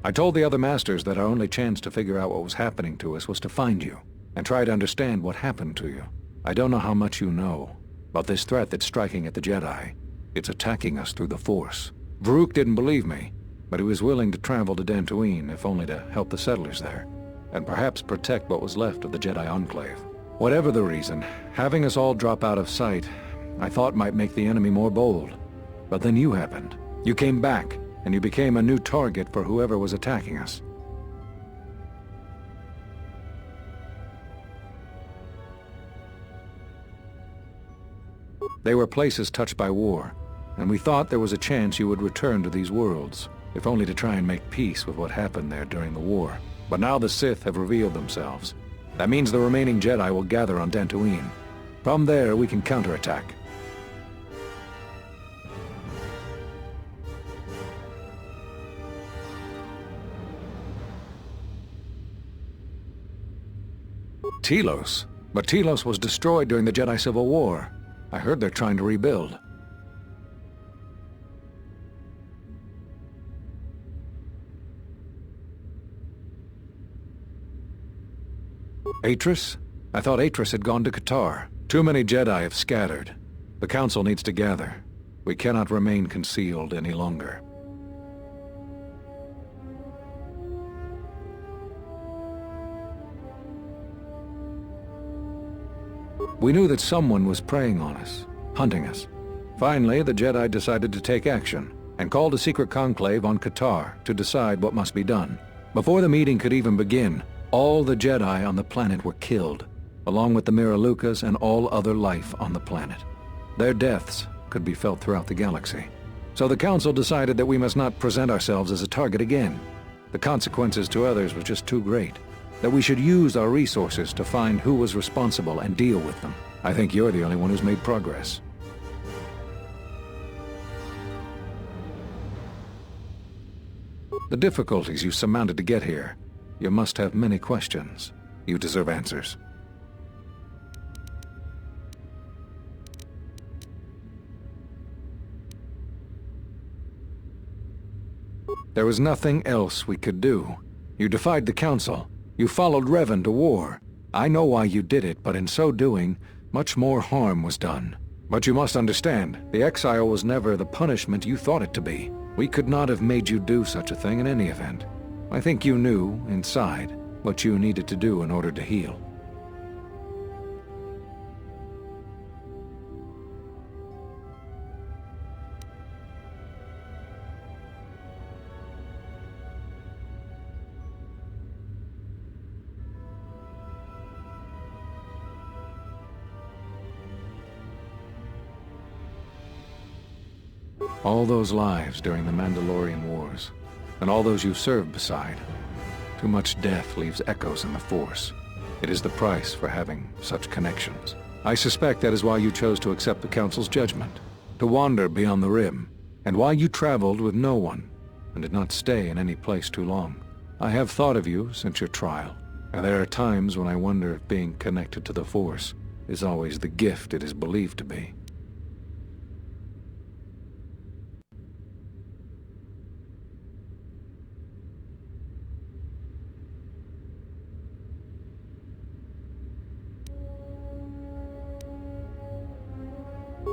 I told the other masters that our only chance to figure out what was happening to us was to find you, and try to understand what happened to you. I don't know how much you know, but this threat that's striking at the Jedi, it's attacking us through the Force. Varuk didn't believe me, but he was willing to travel to Dantooine if only to help the settlers there, and perhaps protect what was left of the Jedi Enclave. Whatever the reason, having us all drop out of sight, I thought might make the enemy more bold. But then you happened. You came back, and you became a new target for whoever was attacking us. They were places touched by war, and we thought there was a chance you would return to these worlds, if only to try and make peace with what happened there during the war. But now the Sith have revealed themselves. That means the remaining Jedi will gather on Dantooine. From there, we can counterattack. Telos? But Telos was destroyed during the Jedi Civil War. I heard they're trying to rebuild. Atris? I thought Atris had gone to KotOR. Too many Jedi have scattered. The Council needs to gather. We cannot remain concealed any longer. We knew that someone was preying on us, hunting us. Finally, the Jedi decided to take action, and called a secret conclave on KotOR to decide what must be done. Before the meeting could even begin, all the Jedi on the planet were killed, along with the Miralukas and all other life on the planet. Their deaths could be felt throughout the galaxy. So the Council decided that we must not present ourselves as a target again. The consequences to others were just too great. That we should use our resources to find who was responsible and deal with them. I think you're the only one who's made progress. The difficulties you surmounted to get here. You must have many questions. You deserve answers. There was nothing else we could do. You defied the Council. You followed Revan to war. I know why you did it, but in so doing, much more harm was done. But you must understand, the exile was never the punishment you thought it to be. We could not have made you do such a thing in any event. I think you knew, inside, what you needed to do in order to heal. All those lives during the Mandalorian Wars, and all those you served beside. Too much death leaves echoes in the Force. It is the price for having such connections. I suspect that is why you chose to accept the Council's judgment, to wander beyond the Rim, and why you traveled with no one, and did not stay in any place too long. I have thought of you since your trial, and there are times when I wonder if being connected to the Force is always the gift it is believed to be.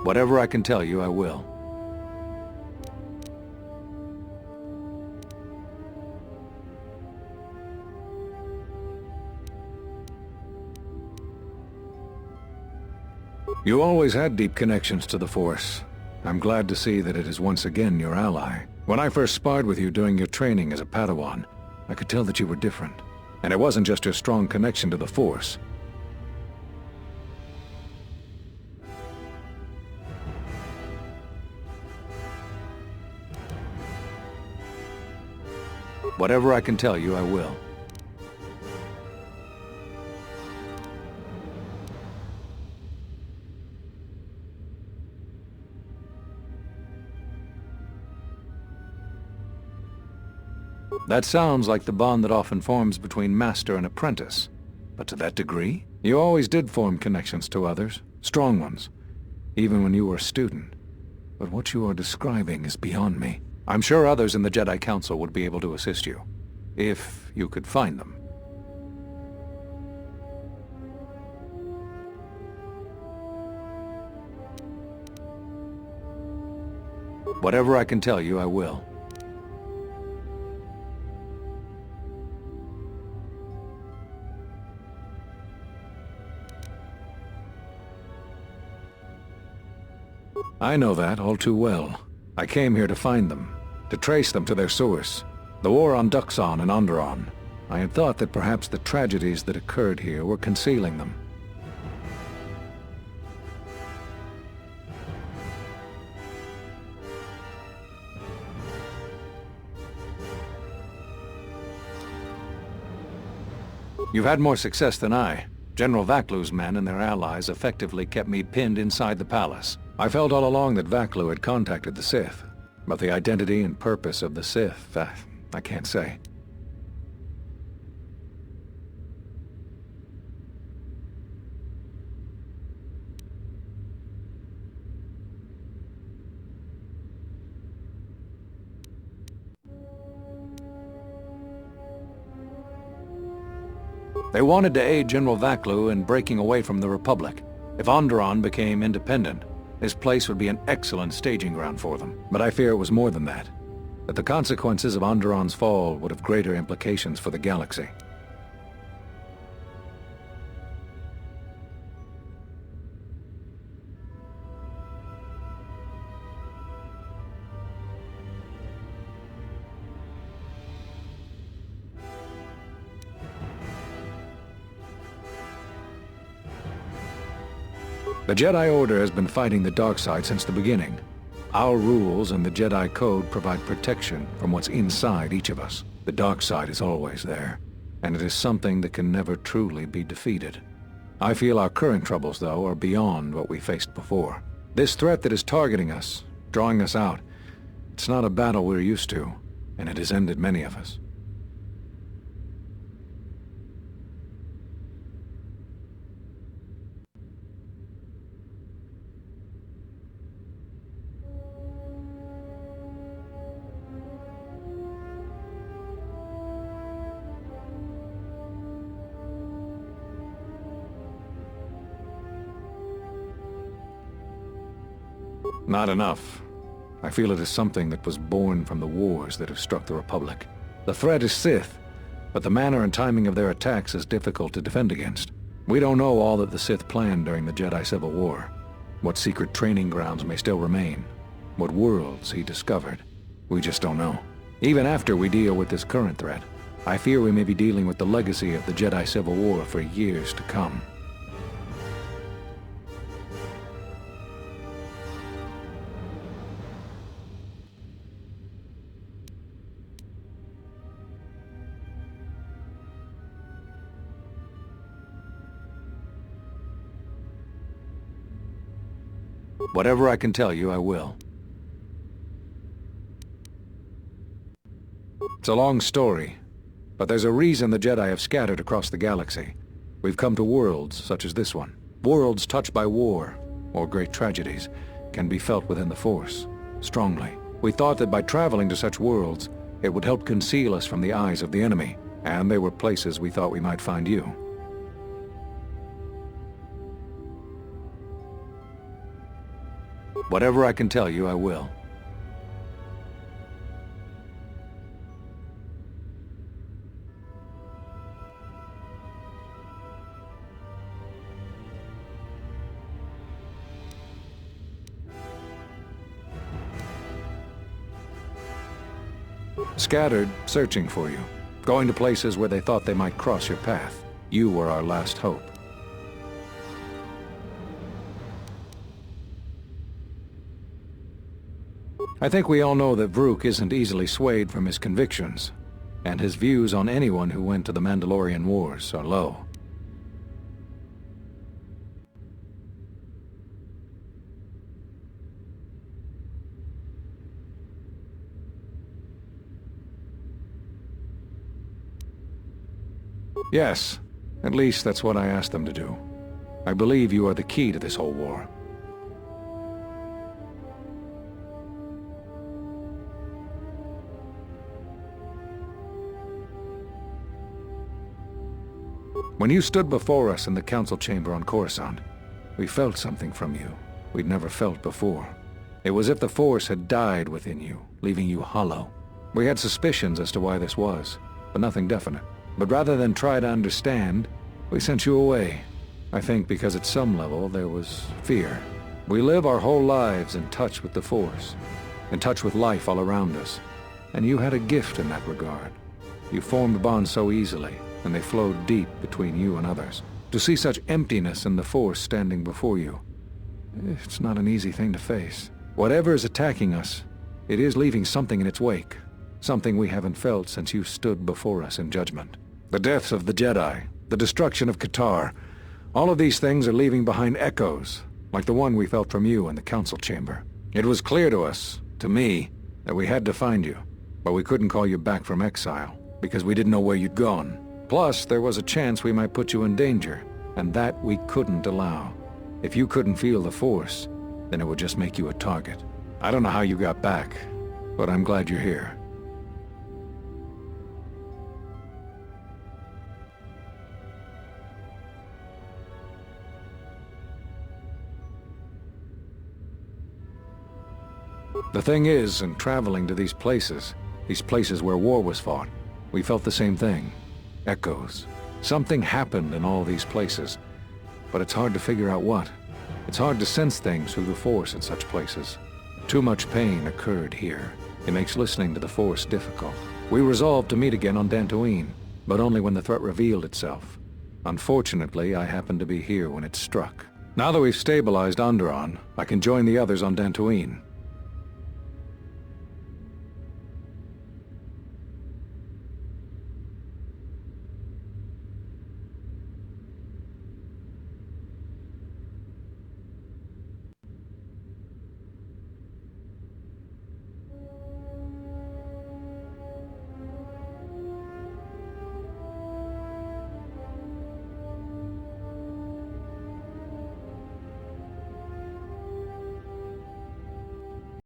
Whatever I can tell you, I will. You always had deep connections to the Force. I'm glad to see that it is once again your ally. When I first sparred with you during your training as a Padawan, I could tell that you were different. And it wasn't just your strong connection to the Force. Whatever I can tell you, I will. That sounds like the bond that often forms between master and apprentice. But to that degree? You always did form connections to others, strong ones, even when you were a student. But what you are describing is beyond me. I'm sure others in the Jedi Council would be able to assist you, if you could find them. Whatever I can tell you, I will. I know that all too well. I came here to find them, to trace them to their source. The war on Duxon and Oндероне. I had thought that perhaps the tragedies that occurred here were concealing them. You've had more success than I. General Vaklu's men and their allies effectively kept me pinned inside the palace. I felt all along that Vaklu had contacted the Sith, but the identity and purpose of the Sith, I can't say. They wanted to aid General Vaklu in breaking away from the Republic. If Oндероне became independent, this place would be an excellent staging ground for them. But I fear it was more than that. That the consequences of Oндероne's fall would have greater implications for the galaxy. The Jedi Order has been fighting the dark side since the beginning. Our rules and the Jedi Code provide protection from what's inside each of us. The dark side is always there, and it is something that can never truly be defeated. I feel our current troubles, though, are beyond what we faced before. This threat that is targeting us, drawing us out, it's not a battle we're used to, and it has ended many of us. Not enough. I feel it is something that was born from the wars that have struck the Republic. The threat is Sith, but the manner and timing of their attacks is difficult to defend against. We don't know all that the Sith planned during the Jedi Civil War. What secret training grounds may still remain. What worlds he discovered. We just don't know. Even after we deal with this current threat, I fear we may be dealing with the legacy of the Jedi Civil War for years to come. Whatever I can tell you, I will. It's a long story, but there's a reason the Jedi have scattered across the galaxy. We've come to worlds such as this one. Worlds touched by war, or great tragedies, can be felt within the Force, strongly. We thought that by traveling to such worlds, it would help conceal us from the eyes of the enemy, and they were places we thought we might find you. Whatever I can tell you, I will. Scattered, searching for you. Going to places where they thought they might cross your path. You were our last hope. I think we all know that Vrook isn't easily swayed from his convictions, and his views on anyone who went to the Mandalorian Wars are low. Yes, at least that's what I asked them to do. I believe you are the key to this whole war. When you stood before us in the council chamber on Coruscant, we felt something from you we'd never felt before. It was as if the Force had died within you, leaving you hollow. We had suspicions as to why this was, but nothing definite. But rather than try to understand, we sent you away. I think because at some level there was fear. We live our whole lives in touch with the Force, in touch with life all around us. And you had a gift in that regard. You formed bonds so easily, and they flowed deep between you and others. To see such emptiness in the Force standing before you, it's not an easy thing to face. Whatever is attacking us, it is leaving something in its wake. Something we haven't felt since you stood before us in judgment. The deaths of the Jedi, the destruction of KotOR, all of these things are leaving behind echoes, like the one we felt from you in the council chamber. It was clear to us, to me, that we had to find you, but we couldn't call you back from exile, because we didn't know where you'd gone. Plus, there was a chance we might put you in danger, and that we couldn't allow. If you couldn't feel the Force, then it would just make you a target. I don't know how you got back, but I'm glad you're here. The thing is, in traveling to these places where war was fought, we felt the same thing. Echoes. Something happened in all these places, but it's hard to figure out what. It's hard to sense things through the Force in such places. Too much pain occurred here. It makes listening to the Force difficult. We resolved to meet again on Dantooine, but only when the threat revealed itself. Unfortunately, I happened to be here when it struck. Now that we've stabilized Oндероне, I can join the others on Dantooine.